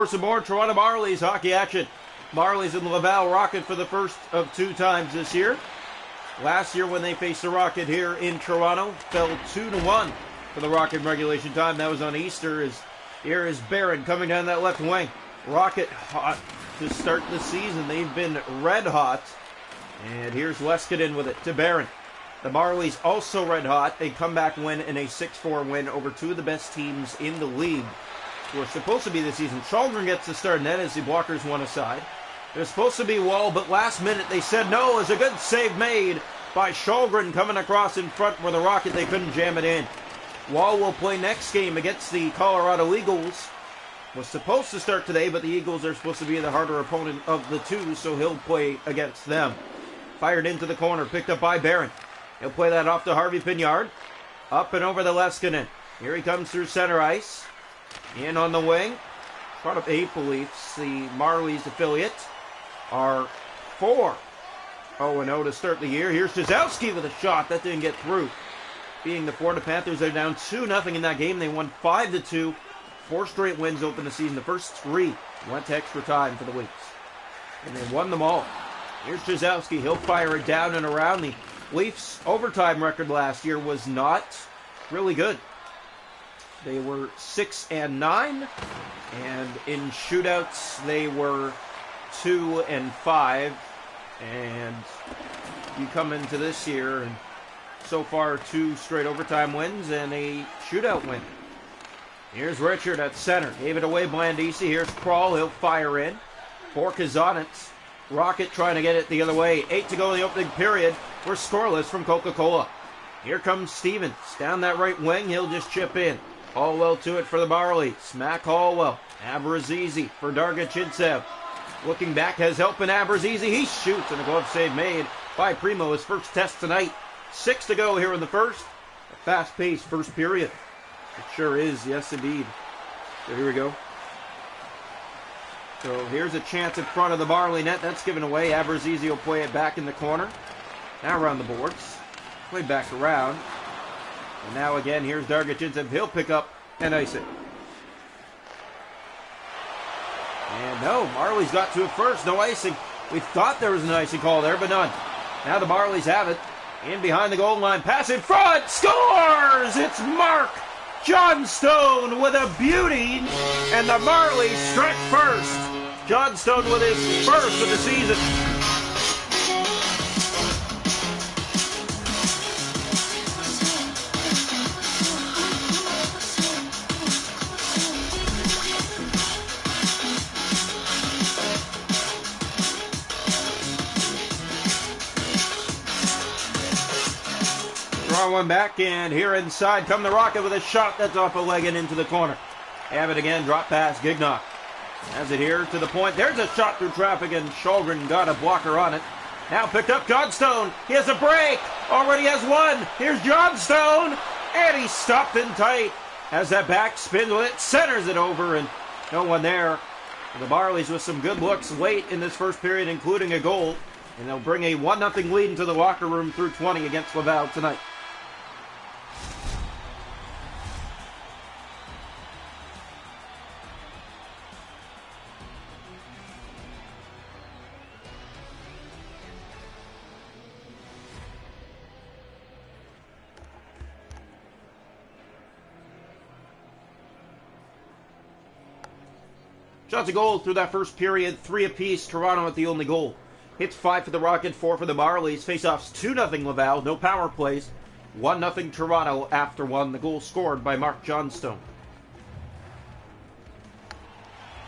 Some more Toronto Marlies hockey action. Marlies and Laval Rocket for the first of two times this year. Last year when they faced the Rocket here in Toronto, fell 2-1 for the Rocket regulation time. That was on Easter. Here is Barron coming down that left wing. Rocket hot to start the season. They've been red hot. And here's Leskinen with it to Barron. The Marlies also red hot. They come back win in a 6-4 win over two of the best teams in the league. Were supposed to be this season. Shalgren gets the start net as the blockers won aside. It was supposed to be Wall, but last minute they said no. It was a good save made by Shalgren coming across in front for the Rocket. They couldn't jam it in. Wall will play next game against the Colorado Eagles. Was supposed to start today, but the Eagles are supposed to be the harder opponent of the two, so he'll play against them. Fired into the corner, picked up by Barron. He'll play that off to Harvey Pignard. Up and over the Leskinen. Here he comes through center ice. In on the wing, front of Maple Leafs, the Marlies affiliate, are 4-0 to start the year. Here's Jazowski with a shot. That didn't get through. Being the Florida Panthers, they're down 2-0 in that game. They won 5-2. 4 straight wins open the season. The first 3 went to extra time for the Leafs. And they won them all. Here's Jazowski. He'll fire it down and around. The Leafs' overtime record last year was not really good. They were 6-9, and in shootouts they were 2-5. And you come into this year, and so far 2 straight overtime wins and a shootout win. Here's Richard at center. Gave it away, Blandisi. Here's Kroll. He'll fire in. Bork is on it. Rocket trying to get it the other way. 8 to go in the opening period. We're scoreless from Coca-Cola. Here comes Stevens. Down that right wing. He'll just chip in. Hallwell to it for the Marlies. Mac Hallwell. Abrazizi for Dargachintsev. Looking back, has help in Abrazizi. He shoots, and a glove save made by Primo. His first test tonight. 6 to go here in the first. A fast-paced first period. It sure is, yes indeed. So here we go. So here's a chance in front of the Marley net. That's given away. Abrazizi will play it back in the corner. Now around the boards. Play back around. And now again, here's Dargachintsev. He'll pick up and ice it. And no, Marlies got to it first. No icing. We thought there was an icing call there, but none. Now the Marlies have it. In behind the goal line. Pass in front. Scores! It's Mark Johnstone with a beauty. And the Marlies strike first. Johnstone with his first of the season. Draw one back, and here inside come the Rocket with a shot that's off a leg and into the corner. Have it again, drop pass, Gignock. Has it here to the point. There's a shot through traffic, and Shalgren got a blocker on it. Now picked up Johnstone. He has a break. Already has one. Here's Johnstone, and he's stopped in tight. Has that back spin with it, centers it over, and no one there. The Marlies with some good looks late in this first period, including a goal. And they'll bring a 1-0 lead into the locker room through 20 against Laval tonight. Shots of goal through that first period, 3 apiece. Toronto at the only goal. Hits 5 for the Rocket, 4 for the Marlies. Faceoffs 2-0 Laval, no power plays. 1-0 Toronto after 1. The goal scored by Mark Johnstone.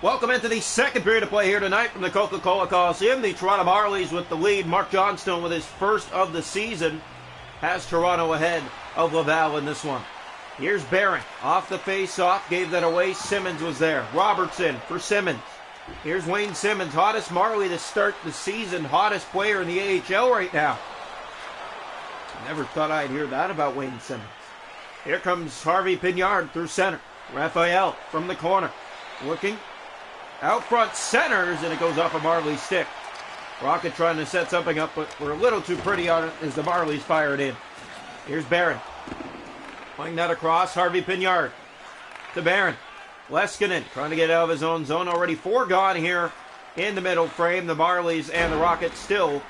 Welcome into the second period of play here tonight from the Coca-Cola Coliseum. The Toronto Marlies with the lead. Mark Johnstone with his first of the season has Toronto ahead of Laval in this one. Here's Barron, off the face-off, gave that away. Simmons was there. Robertson for Simmons. Here's Wayne Simmons, hottest Marley to start the season, hottest player in the AHL right now. Never thought I'd hear that about Wayne Simmons. Here comes Harvey Pignard through center. Raphael from the corner. Looking out front, centers, and it goes off a Marley stick. Rocket trying to set something up, but we're a little too pretty on it as the Marlies fire it in. Here's Barron. Playing that across, Harvey Pignard to Barron. Leskinen trying to get out of his own zone. Already 4 gone here in the middle frame. The Marlies and the Rockets still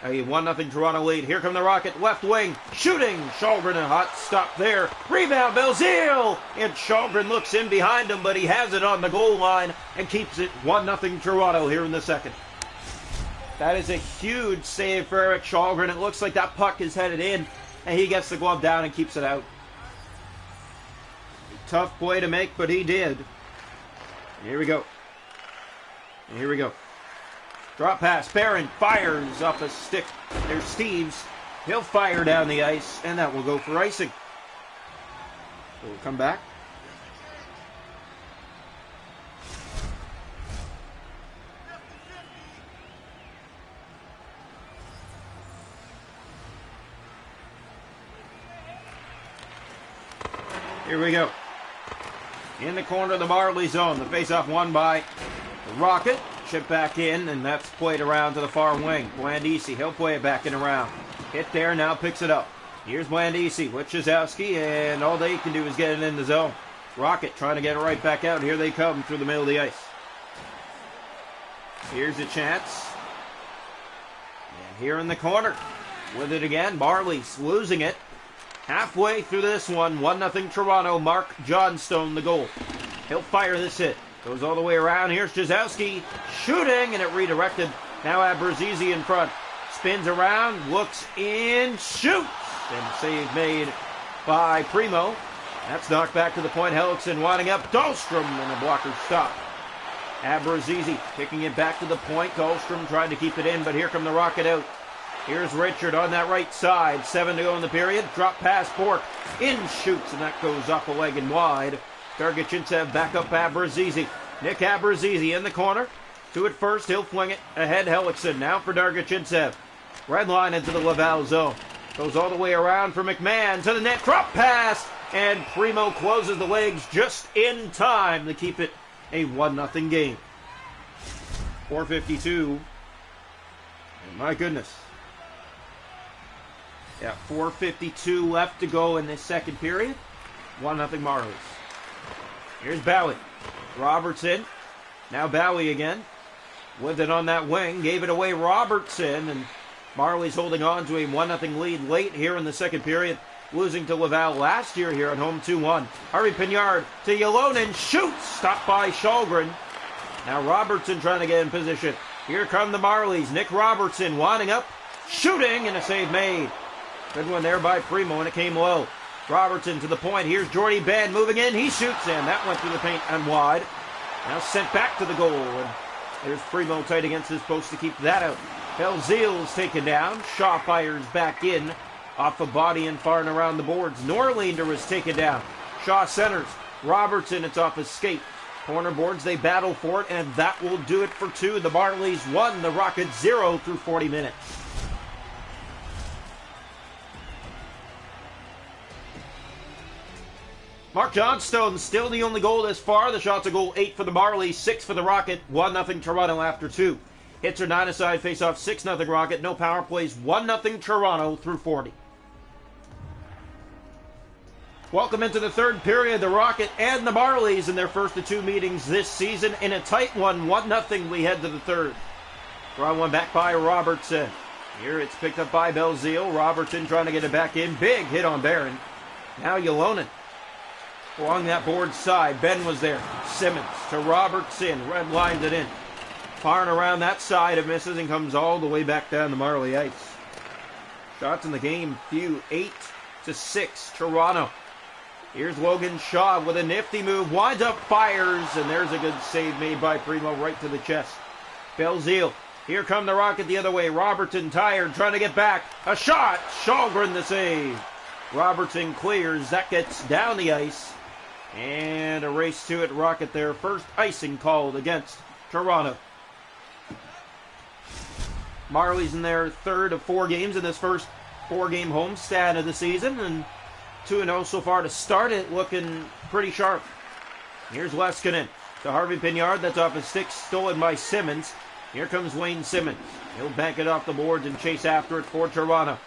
a 1-0 Toronto lead. Here come the Rocket, left wing, shooting. Shalgren, a hot stop there. Rebound, Belzile! And Shalgren looks in behind him, but he has it on the goal line and keeps it 1-0 Toronto here in the second. That is a huge save for Eric Shalgren. It looks like that puck is headed in, and he gets the glove down and keeps it out. Tough play to make, but he did. Here we go. And here we go. Drop pass. Barron fires off a stick. There's Steves. He'll fire down the ice, and that will go for icing. We'll come back. Here we go. In the corner of the Marley zone. The faceoff won by the Rocket. Chip back in, and that's played around to the far wing. Blandisi, he'll play it back and around. Hit there, now picks it up. Here's Blandisi with Chizowski, and all they can do is get it in the zone. Rocket trying to get it right back out. Here they come through the middle of the ice. Here's a chance. And here in the corner. With it again, Marlies losing it. Halfway through this one, 1-0 Toronto. Mark Johnstone the goal. He'll fire this hit. Goes all the way around. Here's Chizowski shooting, and it redirected. Now Abruzzese in front. Spins around, looks in, shoots! And a save made by Primo. That's knocked back to the point. Hellickson winding up. Dahlstrom, and a blocker stop. Abruzzese kicking it back to the point. Dahlstrom tried to keep it in, but here come the Rocket out. Here's Richard on that right side. 7 to go in the period. Drop pass, Bork. In shoots, and that goes off the leg and wide. Dargachintsev back up Abruzzese. Nick Abruzzese in the corner. To it first. He'll fling it ahead. Hellickson now for Dargachintsev. Red line into the Laval zone. Goes all the way around for McMahon to the net. Drop pass. And Primo closes the legs just in time to keep it a 1-0 game. 4:52. And my goodness. Yeah, 4:52 left to go in this second period. 1-0 Marlies. Here's Bowie. Robertson. Now Bowie again. With it on that wing. Gave it away Robertson. And Marlies holding on to a 1-0 lead late here in the second period. Losing to Laval last year here at home 2-1. Harvey Pignard to Ylonen. Shoots. Stopped by Shalgren. Now Robertson trying to get in position. Here come the Marlies. Nick Robertson winding up. Shooting, and a save made. Good one there by Primo, and it came low. Robertson to the point. Here's Jordy Ben moving in. He shoots, and that went through the paint and wide. Now sent back to the goal. And there's Primo tight against his post to keep that out. Belzile's taken down. Shaw fires back in. Off a body and far and around the boards. Norlander was taken down. Shaw centers. Robertson, it's off his skate. Corner boards, they battle for it, and that will do it for 2. The Marlies 1, the Rockets 0 through 40 minutes. Mark Johnstone still the only goal this far. The shots are goal 8 for the Marlies, 6 for the Rocket, 1-0 Toronto after 2. Hits are 9 aside, face off 6-0 Rocket, no power plays, 1-0 Toronto through 40. Welcome into the third period. The Rocket and the Marlies in their first of 2 meetings this season in a tight one, 1-0. We head to the third. Draw one back by Robertson. Here it's picked up by Belzile. Robertson trying to get it back in. Big hit on Barron. Now Ylonen. Along that board side, Ben was there. Simmons to Robertson, red lined it in. Far and around that side, it misses and comes all the way back down the Marley ice. Shots in the game, few, 8-6, Toronto. Here's Logan Shaw with a nifty move, winds up, fires, and there's a good save made by Primo right to the chest. Belzile, here come the Rocket the other way. Robertson tired, trying to get back. A shot, Shalgren the save. Robertson clears, that gets down the ice. And a race to it, Rocket their first icing called against Toronto. Marlies in their third of 4 games in this first 4-game homestand of the season, and 2-0 so far to start it, looking pretty sharp. Here's Leskinen to Harvey Pignard, that's off his stick, stolen by Simmons. Here comes Wayne Simmons. He'll bank it off the boards and chase after it for Toronto.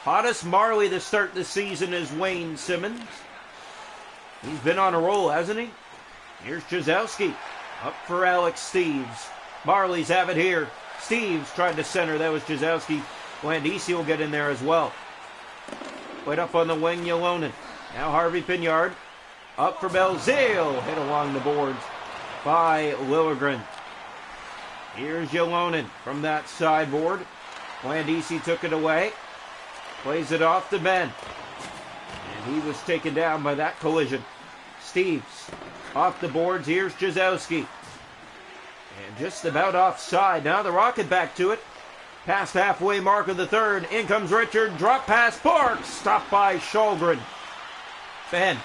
Hottest Marley to start the season is Wayne Simmons. He's been on a roll, hasn't he? Here's Jazowski. Up for Alex Steves. Marlies have it here. Steves tried to center. That was Jazowski. Blandisi will get in there as well. Played up on the wing, Yolonen. Now Harvey Pignard. Up for Belzile. Hit along the boards by Liljegren. Here's Yolonen from that sideboard. Blandisi took it away. Plays it off to Ben. And he was taken down by that collision. Steves off the boards. Here's Jazowski. And just about offside. Now the Rocket back to it. Past halfway mark of the third. In comes Richard. Drop pass. Bork. Stopped by Sholgren. Ben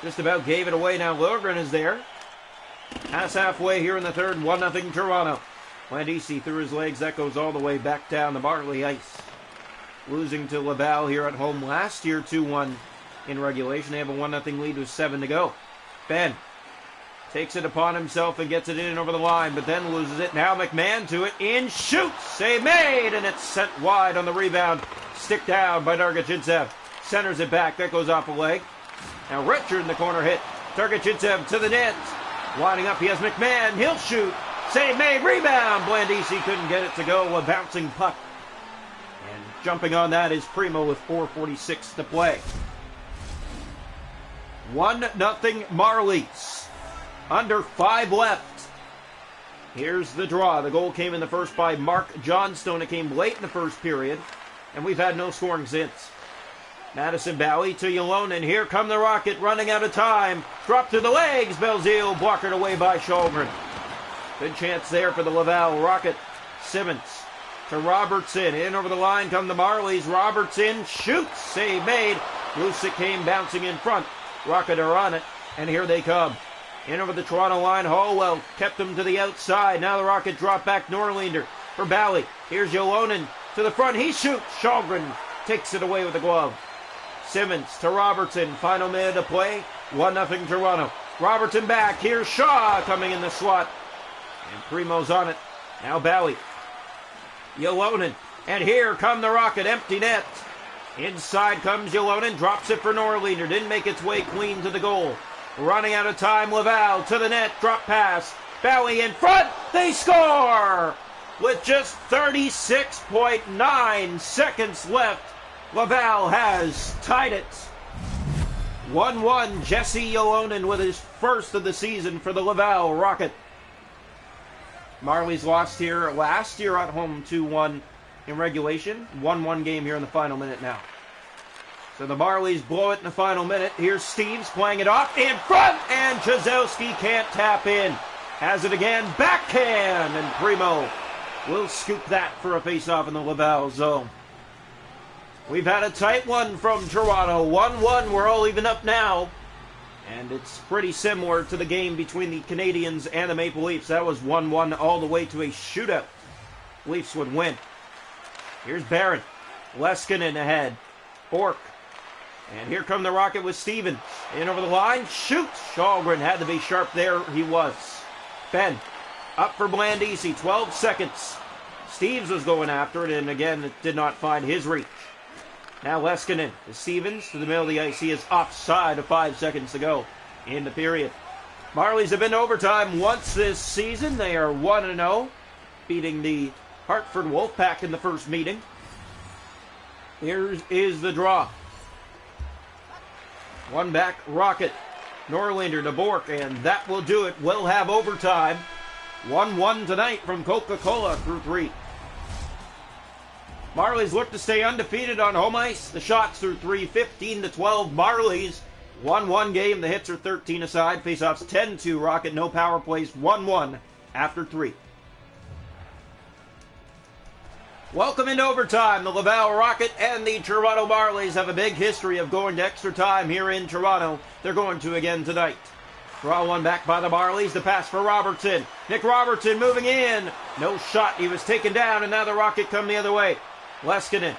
just about gave it away. Now Liljegren is there. Pass halfway here in the third. 1-0 Toronto. Blandisi through his legs. That goes all the way back down the Marley ice. Losing to Laval here at home last year 2-1 in regulation. They have a 1-0 lead with 7 to go. Ben takes it upon himself and gets it in and over the line, but then loses it. Now McMahon to it. In, shoots. Save made, and it's sent wide on the rebound. Stick down by Dargachintsev. Centers it back. That goes off a leg. Now Richard in the corner hit. Dargachintsev to the net. Winding up, he has McMahon. He'll shoot. Save made. Rebound. Blandisi couldn't get it to go. A bouncing puck. And jumping on that is Primo with 4:46 to play. 1-0 Marlies. Under 5 left. Here's the draw. The goal came in the first by Mark Johnstone. It came late in the first period, and we've had no scoring since. Madison Bowie to Yolonen. Here come the Rocket, running out of time. Drop to the legs. Belzile blocked away by Sholgren. Good chance there for the Laval Rocket. Simmons to Robertson. In over the line come the Marlies. Robertson shoots. Save made. Lucic came bouncing in front. Rocket are on it, and here they come. In over the Toronto line. Hallwell kept them to the outside. Now the Rocket drop back. Norlinder for Bally. Here's Yolonen to the front. He shoots. Sholgren takes it away with the glove. Simmons to Robertson. Final minute of play. 1-0 Toronto. Robertson back. Here's Shaw coming in the slot. And Primo's on it. Now Bally. Yolonen. And here come the Rocket. Empty net. Inside comes Yolonen. Drops it for Norlinder. Didn't make its way clean to the goal. Running out of time. Laval to the net. Drop pass. Bally in front. They score! With just 36.9 seconds left. Laval has tied it. 1-1, Jesse Yolonen with his first of the season for the Laval Rocket. Marlies lost here last year at home 2-1 in regulation. 1-1 game here in the final minute now. So the Marlies blow it in the final minute. Here's Steves playing it off in front, and Jazowski can't tap in. Has it again, backhand, and Primo will scoop that for a face-off in the Laval zone. We've had a tight one from Toronto. 1-1, we're all even up now. And it's pretty similar to the game between the Canadiens and the Maple Leafs. That was 1-1 all the way to a shootout. Leafs would win. Here's Barron. Leskinen ahead. Bork. And here come the Rocket with Stevens. In over the line. Shoots. Sholgren had to be sharp there. He was. Ben. Up for Blandisi. 12 seconds. Steves was going after it. And again, it did not find his reach. Now Leskinen to Stevens to the middle of the ice. He is offside of 5 seconds to go in the period. Marlies have been to overtime once this season. They are 1-0, beating the Hartford Wolfpack in the first meeting. Here is the draw. One back Rocket. Norlinder to Bork, and that will do it. We'll have overtime. 1-1 tonight from Coca-Cola through 3. Marlies look to stay undefeated on home ice. The shots through 3, 15-12. Marlies, 1-1 game. The hits are 13 aside. Faceoffs 10-2. Rocket, no power plays. 1-1 after 3. Welcome into overtime. The Laval Rocket and the Toronto Marlies have a big history of going to extra time here in Toronto. They're going to again tonight. Draw one back by the Marlies. The pass for Robertson. Nick Robertson moving in. No shot. He was taken down, and now the Rocket come the other way. Leskinen.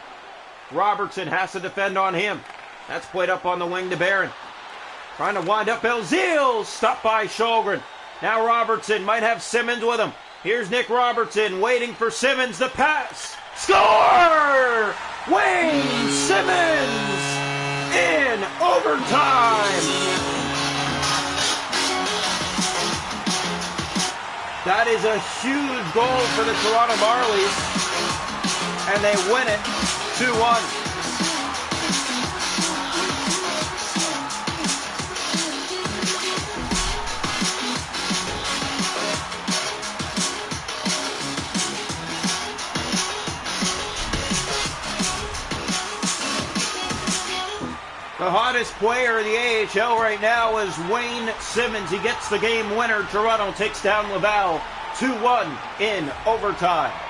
Robertson has to defend on him. That's played up on the wing to Barron. Trying to wind up Belzile. Stopped by Sholgren. Now Robertson might have Simmons with him. Here's Nick Robertson waiting for Simmons. The pass. Score! Wayne Simmons in overtime. That is a huge goal for the Toronto Marlies, and they win it 2-1. The hottest player in the AHL right now is Wayne Simmons. He gets the game winner. Toronto takes down Laval 2-1 in overtime.